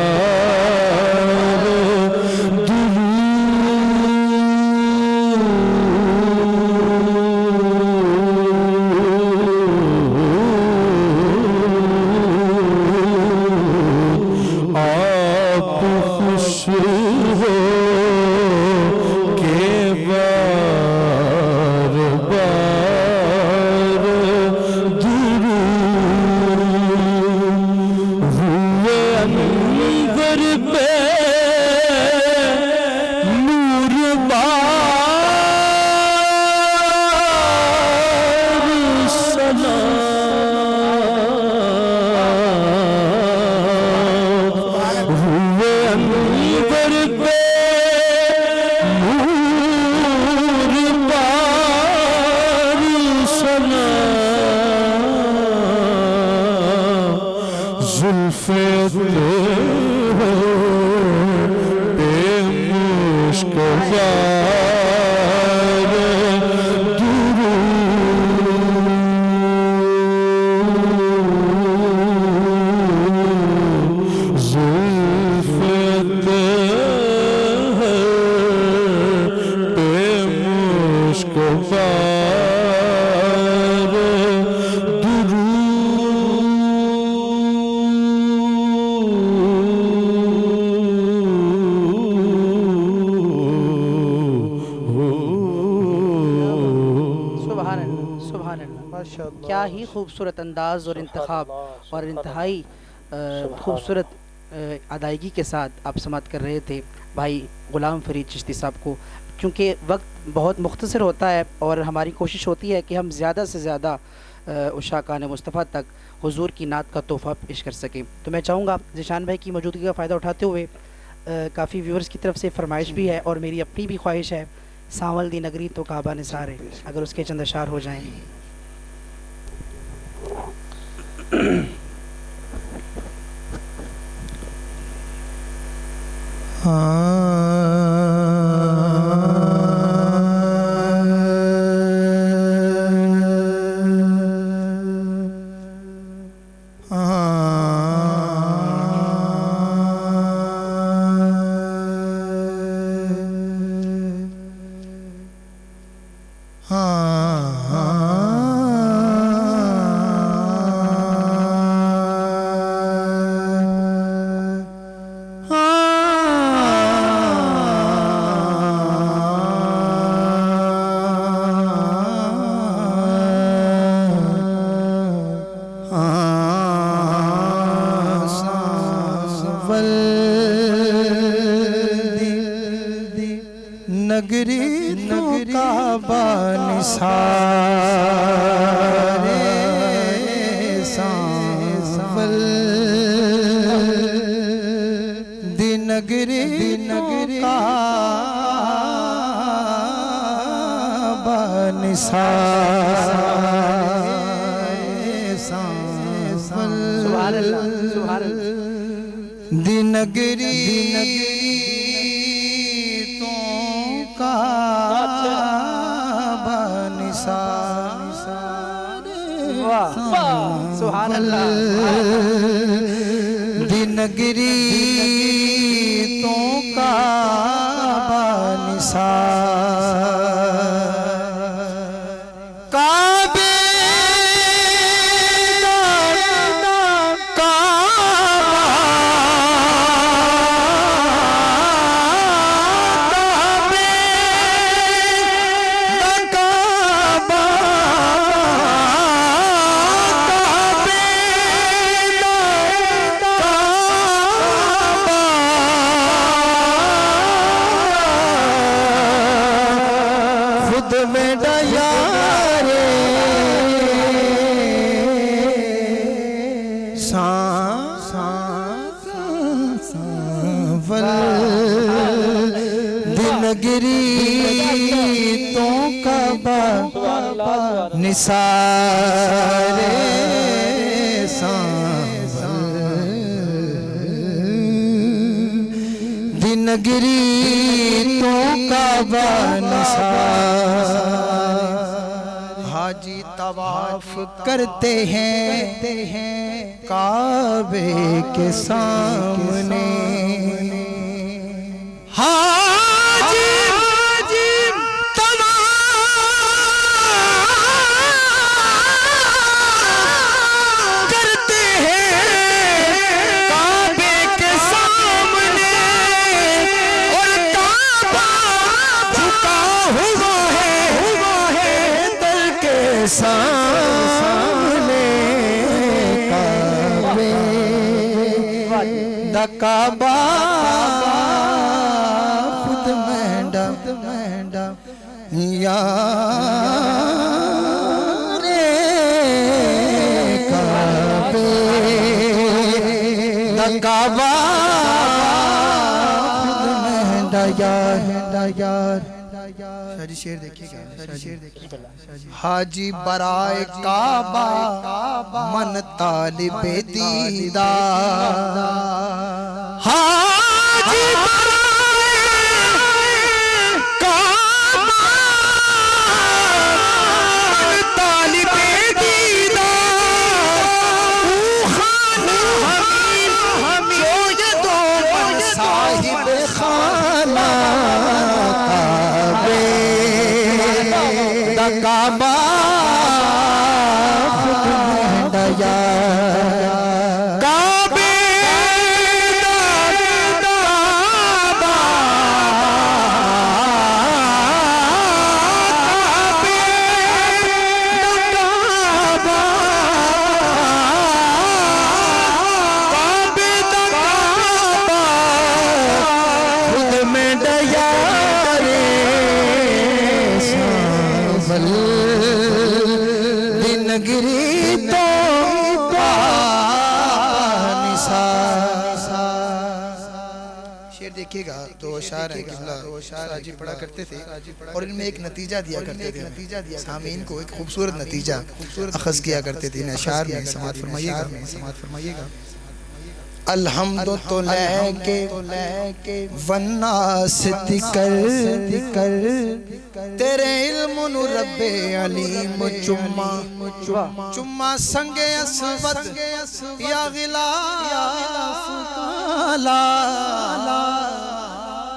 क्या ही खूबसूरत अंदाज़ और इंतखाब और इंतहाई खूबसूरत अदायगी के साथ आप समात कर रहे थे भाई ग़ुलाम फ़रीद चिश्ती साहब को। क्योंकि वक्त बहुत मुख्तसर होता है और हमारी कोशिश होती है कि हम ज़्यादा से ज़्यादा उशाकान मुस्तफ़ा तक हुजूर की नात का तोहफ़ा पेश कर सकें। तो मैं चाहूँगा ज़ीशान भाई की मौजूदगी का फ़ायदा उठाते हुए काफ़ी व्यूअर्स की तरफ से फरमाइश भी है और मेरी अपनी भी ख्वाहिश है, सांवल दी नगरी तो काबा निसार है, अगर उसके चंद अशार हो जाएँ।
गिरीतों का निसारे दिन गिरीतों का निसार हाजी तवाफ करते हैं काबे के सामने हाजी तवाफ करते हैं काबे के सामने और काबा झुका हुआ है दर के सामने काबे द काबा खुद मैंडा यारे काबे द काबा खुद मैंडा यार शेर देखिएगा हाजी बराए काबा मन तालिबे दीदार हाजी बराए काबा मन तालिबे दीदार खाना हम ये दो साहिब खाना काबा खुद मैंडा काबे दिन गिरीतों का निसार शेर देखिएगा दो अशार है हाजी पढ़ा करते थे और इनमें एक नतीजा दिया करते थे सामीन को एक खूबसूरत नतीजा अखज़ किया करते थे इन अशार में समाअत फरमाइएगा अलहम्दु तो लेके वन्नास दिकर तेरे इल्म नु रब्बे अलीम चुम्मा संगे असवद या गिलाफ काला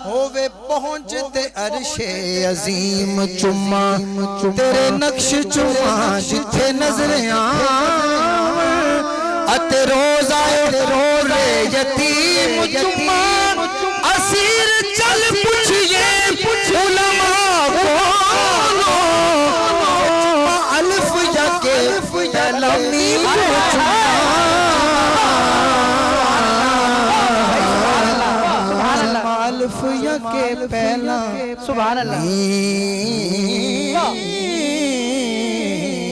होवे पहुंचते अरशे अजीम चुम्मा तेरे नक्श चुम्मा जिथे नजरे अते रोज़ाए रोले यतीम चुम्मा असीर चल पूछिए उलमा बोलो अल्फ यके तलमीम अल्फ यके पहला
सुभान अल्लाह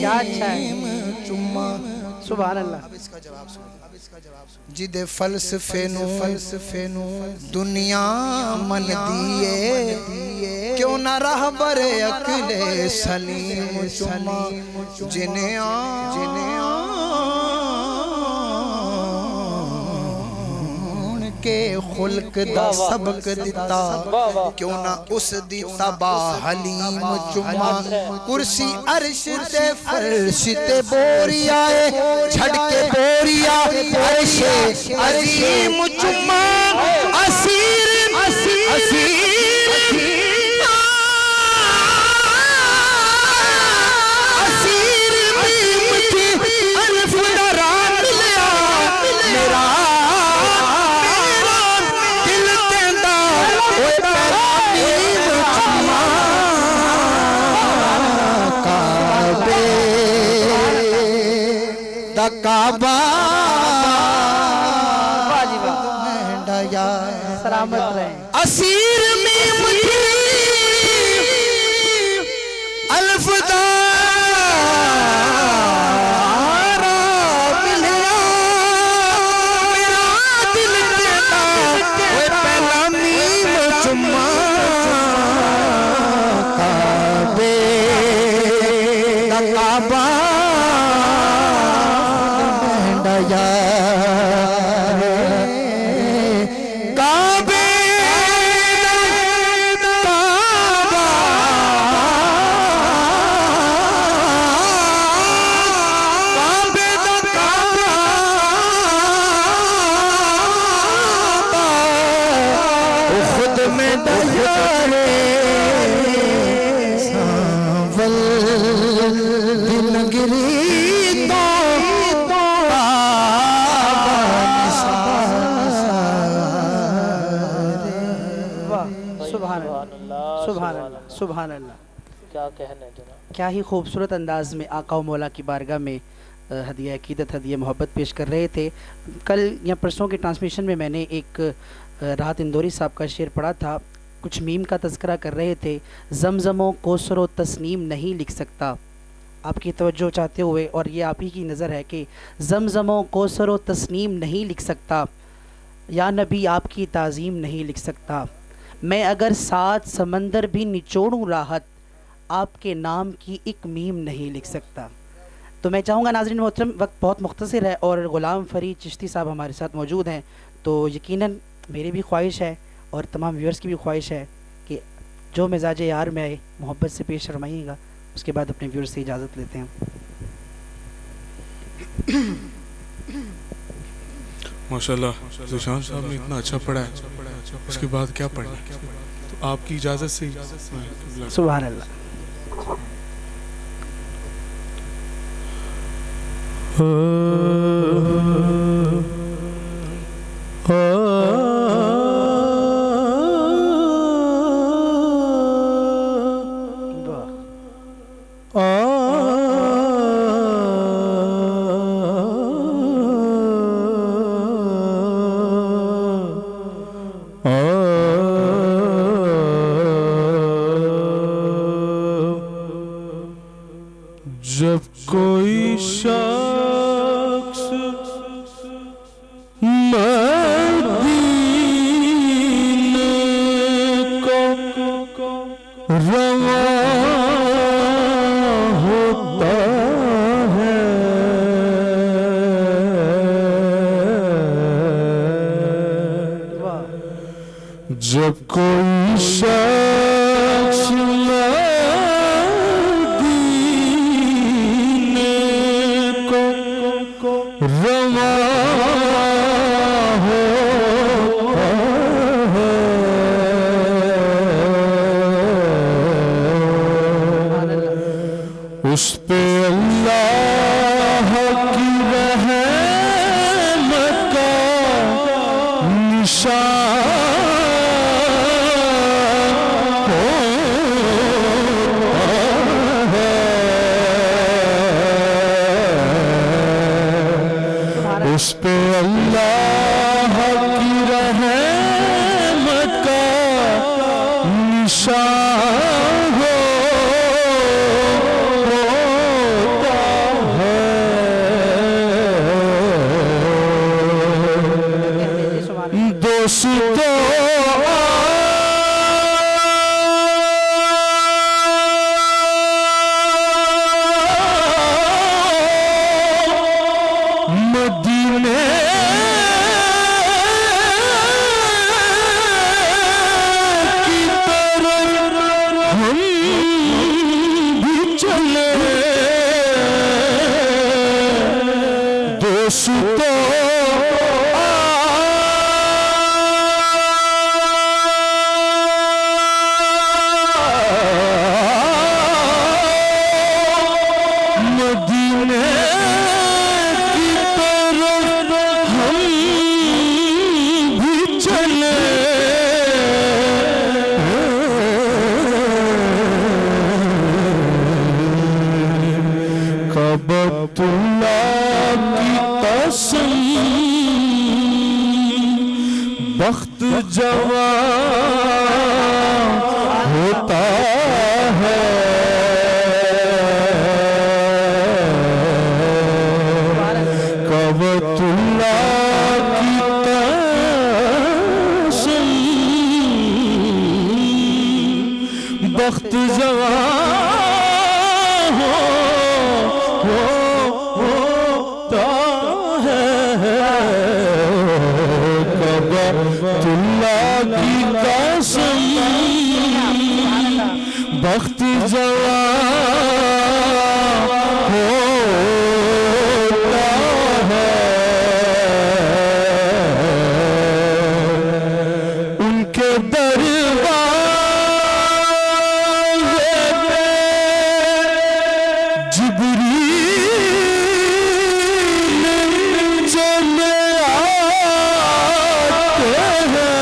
क्या अच्छा है
चुम्मा
सुभान अल्लाह
अब इसका जवाब जिदे फलसफे नु दुनिया मन दिए क्यों न रहबर अकले सलीम चुम्मा जिन्हें के खुल्क दा सबक दिता क्यों ना उस दी तबा हलीम चुम्मा कुर्सी अर्श ते फर्श ते बोरिया छड़ के बोरिया अर्श अजीम चुम्मा असीर काबा
सलामत रहे
असीर में मुझे अल्फदारा मिलिया मेरा दिल तेरा पहला मीम चुम्मा
वाह, सुभान अल्लाह, सुभान अल्लाह, सुभान अल्लाह।
क्या कहना है जनाब।
क्या ही खूबसूरत अंदाज में आका व मौला की बारगाह में हदिया अकीदत, हदिया मोहब्बत पेश कर रहे थे। कल या परसों के ट्रांसमिशन में मैंने एक राहत इंदौरी साहब का शेर पढ़ा था, कुछ मीम का तज़किरा कर रहे थे। ज़मज़मो कोसरो तस्नीम नहीं लिख सकता, आपकी तवज्जो चाहते हुए, और ये आप ही की नज़र है कि ज़मज़मो कोसरो तस्नीम नहीं लिख सकता, या नबी आपकी ताज़ीम नहीं लिख सकता। मैं अगर 7 समंदर भी निचोड़ूं राहत, आपके नाम की एक मीम नहीं लिख सकता। तो मैं चाहूँगा नाज़रीन मोहतरम, वक्त बहुत मुख्तसर है और ग़ुलाम फ़रीद चिश्ती साहब हमारे साथ मौजूद हैं, तो यकीनन मेरी भी ख्वाहिश है और तमाम व्यूअर्स की भी ख्वाहिश है कि जो मिजाज यार में आए मोहब्बत से पेश फरमाइएगा, उसके बाद अपने व्यूअर्स से इजाज़त लेते हैं।
माशाल्लाह ज़ीशान साहब ने इतना अच्छा पढ़ा है, उसके बाद क्या पढ़ना है, तो आपकी इजाज़त से
सुभान अल्लाह।
जब कोई शख्स मदीने को रवा होता है, जब कोई शख्स रवा होता है, उस पे अल्लाह की रहमत का निशान होता है, उस पे अल्लाह की रहमत का निशान होता है। दोस्तों मदीने की तरफ हम भी चले, दोस्तों मदीने की तरफ हम भी चले, कबतुल्लाह की कसम बख्त जवान होता है, कबतुल्लाह की कसम बख्त जवान होता है, कबतुल्लाह की कसम बख्त जवान होता है, उनके दरवाज़े पे जिब्रील चले आते हैं,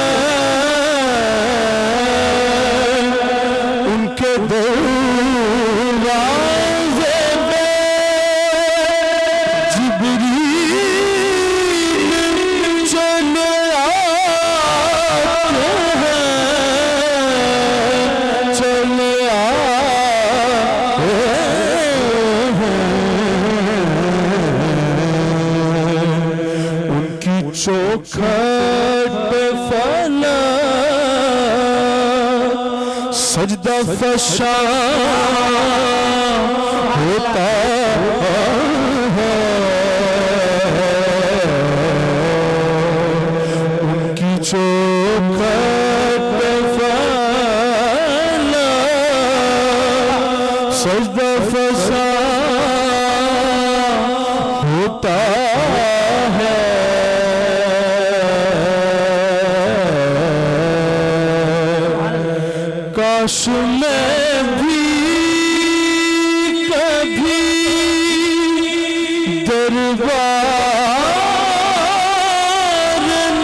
सजदा फशा होता है, उनकी चौखट फैला सजदा फशा होता है। काश मैं भी कभी दरबार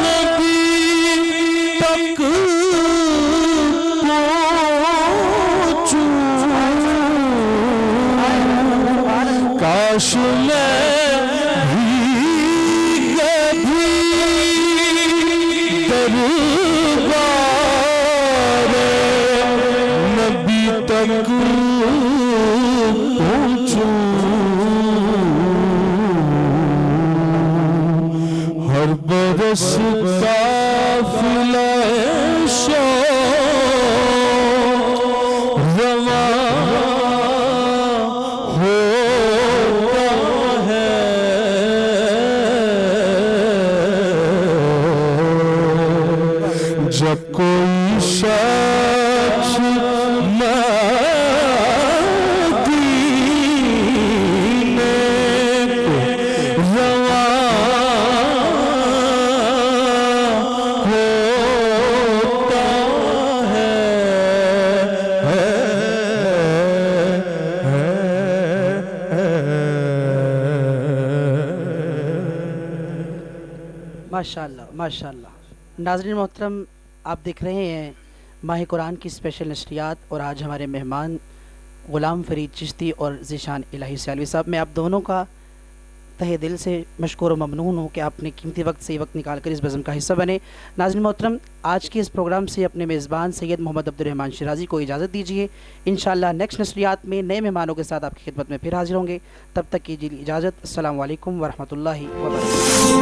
नबी तक पहुंचूं, काश मैं भी कभी दरबार नबी तक पहुंचूं, हर बरस काफिला रवा होता है, जब कोई शख्स मदीने को रवा होता है।
माशाअल्लाह माशाअल्लाह। नाज़रीन मोहतरम, आप देख रहे हैं माह कुरान की स्पेशल नशरियात और आज हमारे मेहमान ग़ुलाम फ़रीद चिश्ती और ज़ीशान इलाही सियालवी साहब, मैं आप दोनों का तहे दिल से मशकूर व ममनून हूँ कि आपने कीमती वक्त से वक्त निकाल कर इस बज़म का हिस्सा बने। नाज़रीन मोहतरम, आज के इस प्रोग्राम से अपने मेज़बान सैयद मोहम्मद अब्दुर्रहमान शिराज़ी को इजाज़त दीजिए। इंशाअल्लाह नेक्स्ट नशरियात में नए मेहमानों के साथ आपकी खिदमत में फिर हाजिर होंगे। तब तक कीजिए इजाज़त। अस्सलामु अलैकुम व रहमतुल्लाहि व बरकातुहू।